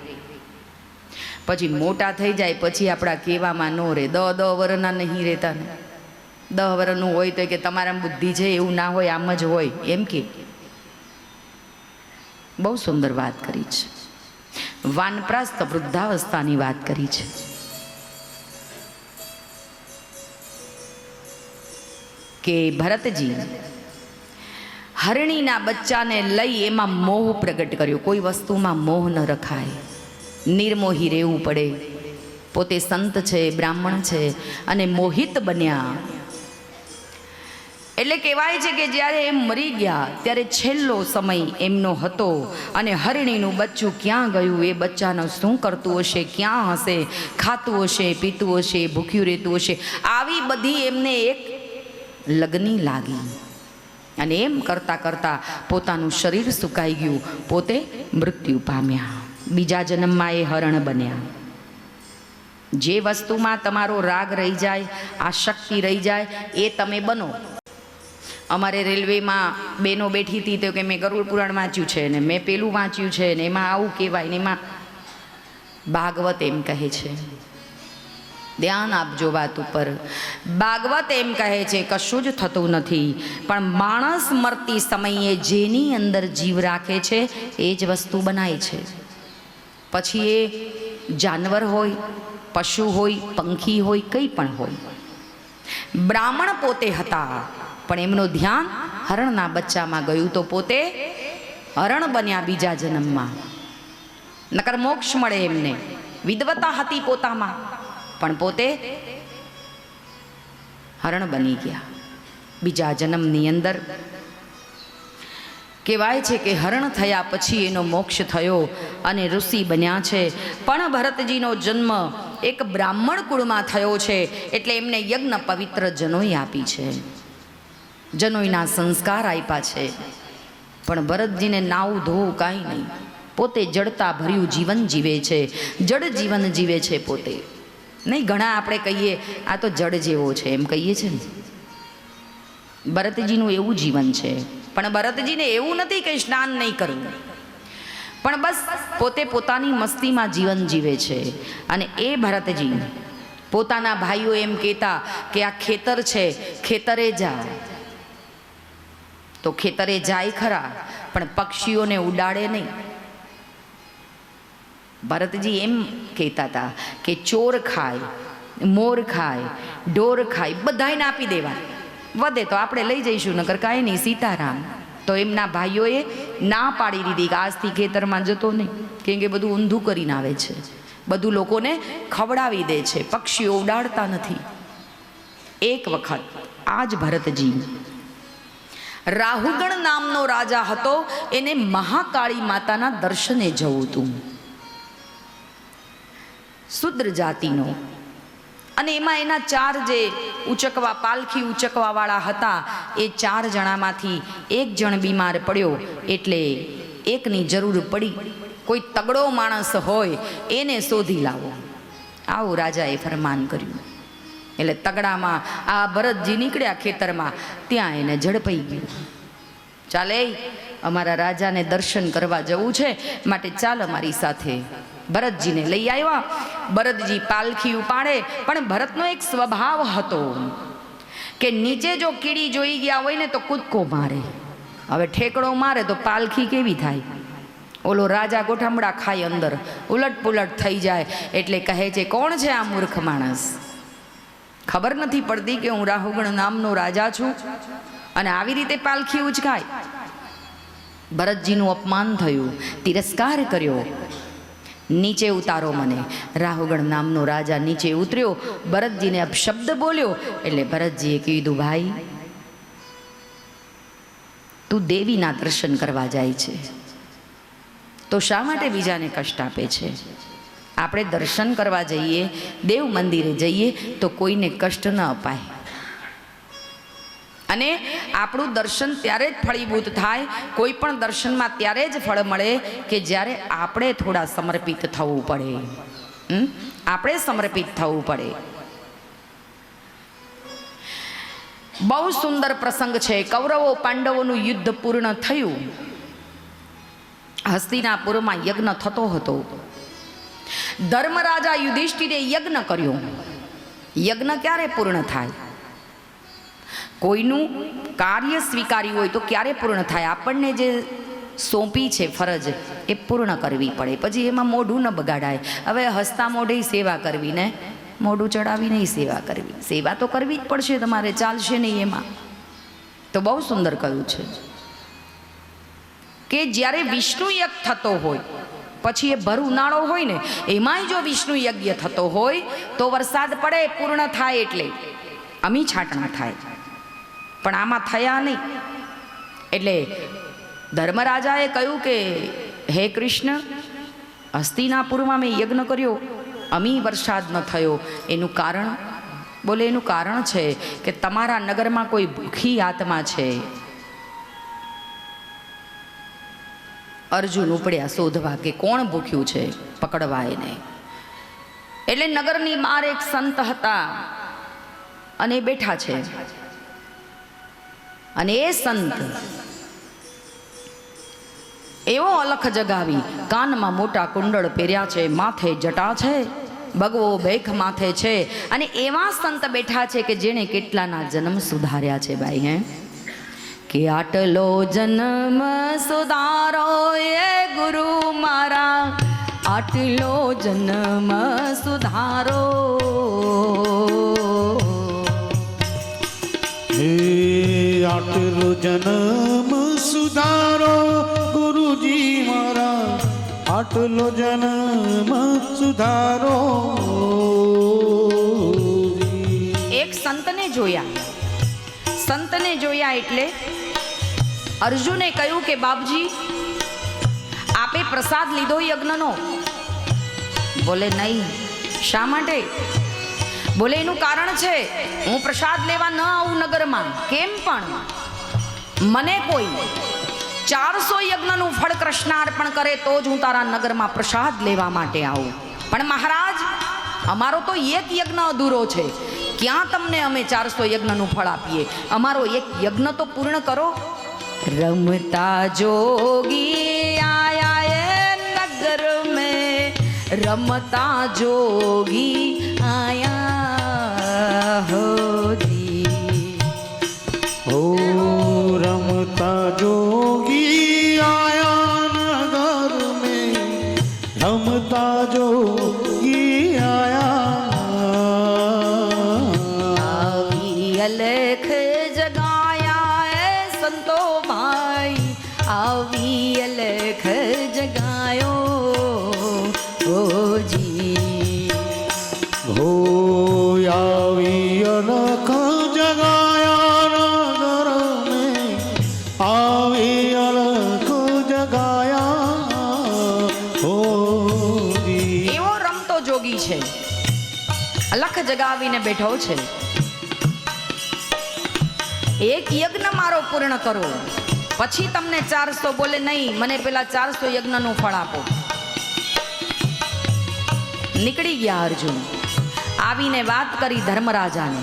પછી મોટા થઈ જાય પછી આપણા કહેવામાં ન રહે. 10 વર્ષના નહીં રહેતા ને. 10 વર્ષનું હોય તો કે તમારા બુદ્ધિ છે, એવું ના હોય, આમ જ હોય એમ કે. બહુ સુંદર વાત કરી છે. વાનપ્રાસ્ત વૃદ્ધાવસ્થાની વાત કરી છે. કે ભરતજી હરણીના બચ્ચાને લઈ એમાં મોહ પ્રગટ કર્યો. કોઈ વસ્તુમાં મોહ ન રખાય, નિર્મોહી રહેવું પડે. પોતે સંત છે, બ્રાહ્મણ છે અને મોહિત બન્યા. એટલે કહેવાય છે કે જ્યારે એમ મરી ગયા ત્યારે છેલ્લો સમય એમનો હતો અને હરિણીનું બચ્ચું ક્યાં ગયું, એ બચ્ચાનો શું કરતું હશે, ક્યાં હશે, ખાતું હશે, પીતું હશે, ભૂખ્યું રહેતું હશે, આવી બધી એમને એક લગની લાગી અને એમ કરતાં કરતાં પોતાનું શરીર સુકાઈ ગયું, પોતે મૃત્યુ પામ્યા. બીજા જન્મમાં એ હરણ બન્યા. જે વસ્તુમાં તમારો રાગ રહી જાય, આ શક્તિ રહી જાય, એ તમે બનો. અમારે રેલવેમાં બેનો બેઠી હતી તો કે મેં ગરુડ પુરાણ વાંચ્યું છે ને મેં પેલું વાંચ્યું છે ને એમાં આવું કહેવાય ને એમાં ભાગવત એમ કહે છે, ધ્યાન આપજો વાત ઉપર. ભાગવત એમ કહે છે કશું જ થતું નથી, પણ માણસ મરતી સમયે જેની અંદર જીવ રાખે છે એ જ વસ્તુ બનાય છે. પછી એ જાનવર હોય, પશુ હોય, પંખી હોય, કંઈ પણ હોય. બ્રાહ્મણ પોતે હતા પણ એમનું ધ્યાન હરણના બચ્ચામાં ગયું તો પોતે હરણ બન્યા બીજા જન્મમાં. નકર મોક્ષ મળે એમને. વિદ્વતા હતી પોતામાં પણ પોતે હરણ બની ગયા બીજા જન્મની અંદર. કહેવાય છે કે હરણ થયા પછી એનો મોક્ષ થયો અને ઋષિ બન્યા છે. પણ ભરતજીનો જન્મ એક બ્રાહ્મણ કુળમાં થયો છે એટલે એમને યજ્ઞ પવિત્ર જનોઈ આપી છે, જનોઈના સંસ્કાર આપ્યા છે. પણ ભરતજીને નાવું ધોવું કાંઈ નહીં, પોતે જડતા ભર્યું જીવન જીવે છે, જડ જીવન જીવે છે પોતે. નહીં ઘણા આપણે કહીએ આ તો જડ જેવો છે એમ કહીએ છે ને, ભરતજીનું એવું જીવન છે. પણ ભરતજીને એવું નથી કે સ્નાન નહીં કરવું, પણ બસ પોતે પોતાની મસ્તીમાં જીવન જીવે છે. અને એ ભરતજી પોતાના ભાઈઓ એમ કહેતા કે આ ખેતર છે, ખેતરે જા, તો ખેતરે જાય ખરા પણ પક્ષીઓને ઉડાડે નહીં. ભરતજી એમ કહેતા હતા કે ચોર ખાય, મોર ખાય, ઢોર ખાય, બધાને આપી દેવા, વધે તો આપણે લઈ જઈશું, નકર કાંઈ નહીં, સીતારામ. તો એમના ભાઈઓએ ના પાડી દીધી કે આજથી ખેતરમાં જતો નહીં, કેમ કે બધું ઊંધું કરીને આવે છે, બધું લોકોને ખવડાવી દે છે, પક્ષીઓ ઉડાડતા નથી. એક વખત આ જ ભરતજી, રાહુગણ નામનો રાજા હતો, એને મહાકાળી માતાના દર્શને જવું હતું, શુદ્ર જાતિનો. અને એમાં એના ચાર જે ઉચકવા પાલખી ઉચકવા વાળા હતા એ 4 જણામાંથી એક જણ બીમાર પડ્યો એટલે એકની જરૂર પડી. કોઈ તગડો માણસ હોય એને શોધી લાવો, આવું રાજાએ ફરમાન કર્યું. એટલે તગડામાં આ ભરતજી નીકળ્યા ખેતરમાં, ત્યાં એને ઝડપાઈ ગયું. ચાલે અમારા રાજાને દર્શન કરવા જવું છે, માટે ચાલ અમારી સાથે. ભરતજીને લઈ આવ્યા. ભરતજી પાલખી ઉપાડે, પણ ભરતનો એક સ્વભાવ હતો કે નીચે જો કીડી જોઈ ગયા હોય ને તો કૂદકો મારે. હવે ઠેકડો મારે તો પાલખી કેવી થાય? ઓલો રાજા ગોઠામડા ખાય, અંદર ઉલટ પુલટ થઈ જાય. એટલે કહે છે કોણ છે આ મૂર્ખ માણસ? ખબર નથી પડતી કે હું રાહુગણ નામનો રાજા છું અને આવી રીતે પાલખી ઉચકાય. ભરતજીનું અપમાન થયું, તિરસ્કાર કર્યો. નીચે ઉતારો મને. રાહુગણ નામનો રાજા નીચે ઉતર્યો, ભરતજીને અપશબ્દ બોલ્યો. એટલે ભરતજીએ કીધું, ભાઈ તું દેવીના દર્શન કરવા જાય છે તો શા માટે બીજાને કષ્ટ આપે છે? આપણે દર્શન કરવા જઈએ, દેવ મંદિરે જઈએ તો કોઈને કષ્ટ ન અપાય. અને આપણું દર્શન ત્યારે જ ફળીભૂત થાય, કોઈ પણ દર્શનમાં ત્યારે જ ફળ મળે કે જ્યારે આપણે થોડા સમર્પિત થવું પડે. આપણે સમર્પિત થવું પડે. બહુ સુંદર પ્રસંગ છે. કૌરવો પાંડવોનું યુદ્ધ પૂર્ણ થયું. હસ્તિનાપુરમાં યજ્ઞ થતો હતો. ધર્મરાજા યુધિષ્ઠિરે યજ્ઞ કર્યો. યજ્ઞ ક્યારે પૂર્ણ થાય? કોઈનું કાર્ય સ્વીકાર્યું હોય તો ક્યારે પૂર્ણ થાય? આપણને જે સોંપી છે ફરજ એ પૂર્ણ કરવી પડે, પછી એમાં મોઢું ન બગાડાય. હવે હસતા મોઢે સેવા કરવી ને મોઢું ચડાવી નહીં સેવા કરવી. સેવા તો કરવી જ પડશે તમારે, ચાલશે નહીં એમાં. તો બહુ સુંદર કહ્યું છે કે જ્યારે વિષ્ણુ યજ્ઞ થતો હોય, પછી એ ભર ઉનાળો હોય ને એમાંય જો વિષ્ણુ યજ્ઞ થતો હોય તો વરસાદ પડે, પૂર્ણ થાય એટલે અમી છાંટણા થાય. પણ આમાં થયા નહીં. એટલે ધર્મરાજાએ કહ્યું કે હે કૃષ્ણ, હસ્તિનાપુરમાં મેં યજ્ઞ કર્યો, અમી વરસાદ ન થયો. એનું કારણ? બોલે એનું કારણ છે કે તમારા નગરમાં કોઈ ભૂખી આત્મા છે. અર્જુન ઉપડ્યા શોધવા કે કોણ ભૂખ્યું છે, પકડવા એને. એટલે નગરની બહાર એક સંત હતા અને બેઠા છે. અને એ સંત એવો અલખ જગાવી, કાનમાં મોટા કુંડળ પહેર્યા છે, માથે જટા છે, ભગવો બેખ માથે છે, અને એવા સંત બેઠા છે કે જેણે કેટલાના જન્મ સુધાર્યા છે ભાઈ. હે કે આટલો જન્મ સુધારો એ ગુરુ મારા, આટલો જન્મ સુધારો. હે આટલો જન્મ સુધારો ગુરુજી મારા, આટલો જન્મ સુધારો. એક સંતને જોયા. સંતને જોયા એટલે અર્જુને કહ્યું કે બાપજી, આપે પ્રસાદ લીધો યજ્ઞનો? બોલે નહીં. શા માટે? બોલે એનું કારણ છે, હું પ્રસાદ લેવા ન આવું નગરમાં. કેમ પણ? મને કોઈ 400 યજ્ઞનું ફળ કૃષ્ણ અર્પણ કરે તો જ હું તારા નગરમાં પ્રસાદ લેવા માટે આવું. પણ મહારાજ, અમારો તો એક યજ્ઞ અધૂરો છે. ક્યાં તમને અમે 400 યજ્ઞનું ફળ આપીએ? અમારો એક યજ્ઞ તો પૂર્ણ કરો. રમતા જોગી આયા એ નગર મેં, રમતા જોગી આયા હોજી. ઓ રમતા જોગી આયા નગર મેં, રમતા જોગી આયા. અલખ જગાયા એ સંતો ભાઈ, આવી અલખ જગાયો ઓજી. હો આવી અલખ જગાયા નગર મેં, આવી અલખ જગાયા હોજી. એવો રમતો જોગી છે, અલખ જગાવીને બેઠો છે. એક યજ્ઞ મારો પૂર્ણ કરો, પછી તમને 400. બોલે નહીં, મને પેલા 400 યજ્ઞનું ફળ આપો. નીકળી ગયા અર્જુન. આવીને વાત કરી ધર્મરાજાને.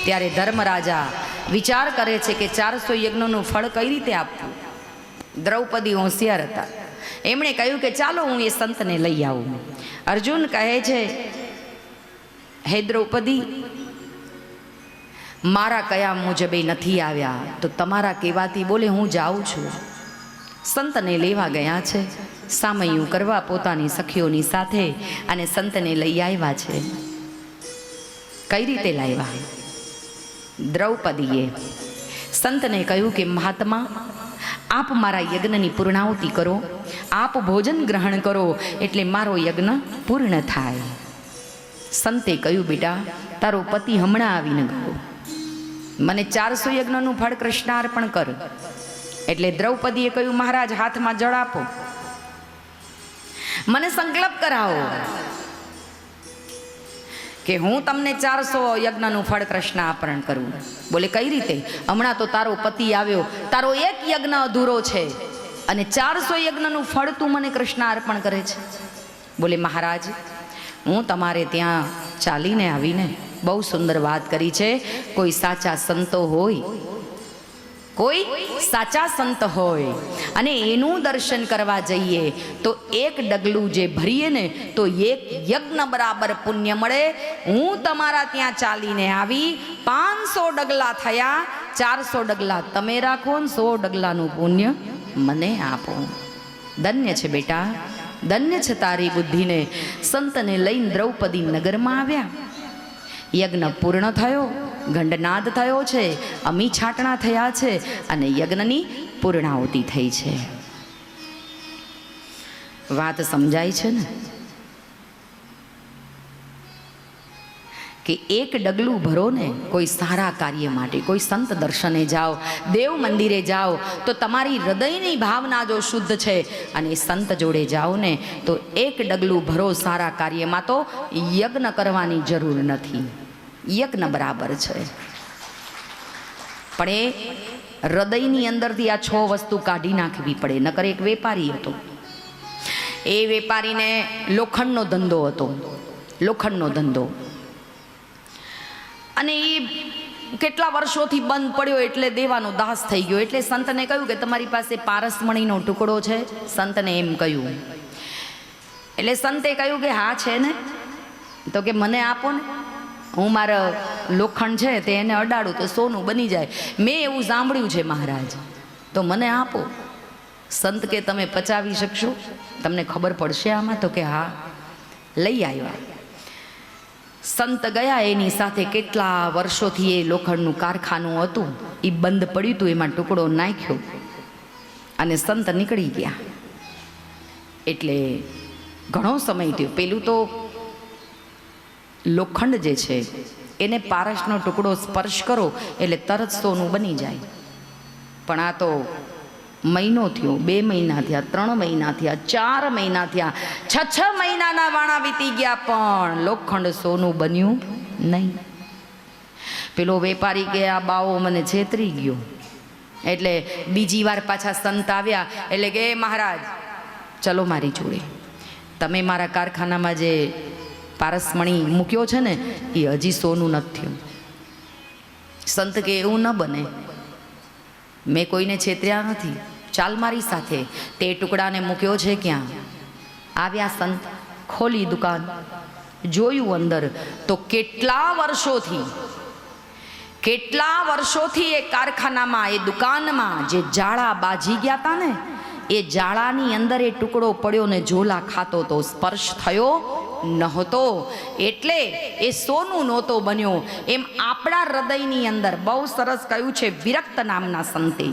ત્યારે ધર્મરાજા વિચાર કરે છે કે 400 યજ્ઞનું ફળ કઈ રીતે આપવું. દ્રૌપદી હોશિયાર હતા. એમણે કહ્યું કે ચાલો હું એ સંતને લઈ આવું. અર્જુન કહે છે, હે દ્રૌપદી, મારા કયા મુજબે નથી આવ્યા તો તમારા કહેવાથી બોલે હું જાઉં છું. સંતને લેવા ગયા છે, સામૈયું કરવા પોતાની સખીઓની સાથે, અને સંતને લઈ આવ્યા છે. કઈ રીતે લાવ્યા? દ્રૌપદીએ સંતને કહ્યું કે મહાત્મા, આપ મારા યજ્ઞની પૂર્ણાહુતિ કરો, આપ ભોજન ગ્રહણ કરો એટલે મારો યજ્ઞ પૂર્ણ થાય. સંતે કહ્યું, બેટા, તારો પતિ હમણાં આવીને ગયો, મને 400 યજ્ઞનું ફળ કૃષ્ણ અર્પણ કર. એટલે દ્રૌપદીએ કહ્યું, મહારાજ, હાથમાં જળ આપો, મને સંકલ્પ કરાવો કે હું તમને 400 યજ્ઞનું ફળ કૃષ્ણ અર્પણ કરું. બોલે કઈ રીતે? હમણાં તો તારો પતિ આવ્યો, તારો એક યજ્ઞ અધૂરો છે, અને 400 યજ્ઞનું ફળ તું મને કૃષ્ણ અર્પણ કરે છે. બોલે મહારાજ, હું તમારે ત્યાં ચાલીને આવીને બહુ સુંદર વાત કરી છે. કોઈ સાચા સંતો હોય, કોઈ સાચા સંત હોય અને એનું દર્શન કરવા જઈએ તો એક ડગલું જે ભરીએ ને તો એક યજ્ઞ બરાબર પુણ્ય મળે. હું તમારા ત્યાં ચાલીને આવી, 500 ડગલા થયા, 400 ડગલા તમે રાખો ને 100 ડગલાનું પુણ્ય મને આપો. ધન્ય છે બેટા, ધન્ય છે તારી બુદ્ધિને. સંતને લઈને દ્રૌપદી નગરમાં આવ્યા. યજ્ઞ પૂર્ણ થયો, ઘંટનાદ થયો છે, અમી છાટણા થયા છે, અને યજ્ઞની પૂર્ણાહુતિ થઈ છે. વાત સમજાય છે ને? કે એક ડગલું ભરો ને કોઈ સારા કાર્ય માટે, કોઈ સંત દર્શને જાઓ, દેવ મંદિરે જાઓ, તો તમારી હૃદયની ભાવના જો શુદ્ધ છે અને સંત જોડે જાઓ ને તો એક ડગલું ભરો સારા કાર્યમાં, તો યજ્ઞ કરવાની જરૂર નથી, યજ્ઞ બરાબર છે. પણ એ હૃદયની અંદરથી આ 6 વસ્તુ કાઢી નાખવી પડે. નકર એક વેપારી હતો, એ વેપારીને લોખંડનો ધંધો હતો, લોખંડનો ધંધો, અને એ કેટલા વર્ષોથી બંધ પડ્યો એટલે દેવાનો દાસ થઈ ગયો. એટલે સંતને કહ્યું કે તમારી પાસે પારસમણીનો ટુકડો છે? સંતને એમ કહ્યું. એટલે સંતે કહ્યું કે હા છે ને. તો કે મને આપો ને, હું મારા લોખંડ છે તે એને અડાડું તો સોનું બની જાય. મેં એવું સાંભળ્યું છે મહારાજ, તો મને આપો. સંત કે તમે પચાવી શકશો? તમને ખબર પડશે આમાં? તો કે હા. લઈ આવ્યા. સંત ગયા, એની સાથે કેટલા વર્ષોથી એ લોખંડનું કારખાનું હતું એ બંધ પડ્યું હતું, એમાં ટુકડો નાખ્યો અને સંત નીકળી ગયા. એટલે ઘણો સમય થયો. પેલું તો લોખંડ જે છે એને પારસનો ટુકડો સ્પર્શ કરો એટલે તરત સોનું બની જાય. પણ આ તો મહિનો થયો, 2 મહિના થયા, 3 મહિના થયા, 4 મહિના થયા, 6 મહિનાના વાણા વીતી ગયા, પણ લોખંડ સોનું બન્યું નહીં. પેલો વેપારી કે આ બાવો મને છેતરી ગયો. એટલે બીજી વાર પાછા સંત આવ્યા. એટલે કે મહારાજ ચલો મારી જોડે, તમે મારા કારખાનામાં જે પારસમણી મૂક્યો છે ને એ હજી સોનું નથી થયું. સંત કે એવું ન બને, મેં કોઈને છેતર્યા નથી, ચાલ મારી સાથે. તે ટુકડાને મૂક્યો છે ક્યાં? આવ્યા સંત, ખોલી દુકાન, જોયું અંદર તો કેટલા વર્ષોથી એ કારખાનામાં, એ દુકાનમાં જે જાળા બાજી ગયા હતા ને, એ જાળાની અંદર એ ટુકડો પડ્યો ને ઝોલા ખાતો તો સ્પર્શ થયો નહોતો, એટલે એ સોનું નહોતો બન્યો. એમ આપણા હૃદયની અંદર બહુ સરસ કહ્યું છે વિરક્ત નામના સંતે.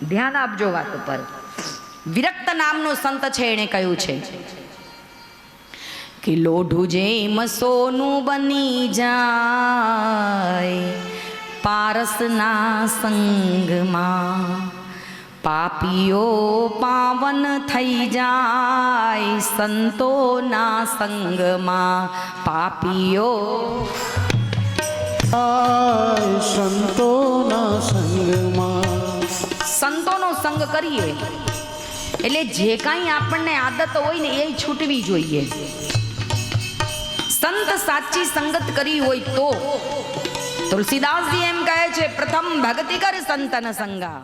ધ્યાન આપજો વાત ઉપર. વિરક્ત નામનો સંત છે, એણે કહ્યું છે કે લોઢું જેમ સોનું બની જાય પારસના સંગમાં, પાપીઓ પાવન થઈ જાય સંતોના સંગમાં. પાપીઓ સંતોના સંગમાં, સંતોનો સંગ કરીએ એટલે જે કાંઈ આપણને આદત હોય ને એ છૂટવી જોઈએ. સંત સાચી સંગત કરી હોય તો તુલસીદાસજી એમ કહે છે પ્રથમ ભક્તિ કર સંતન સંગા.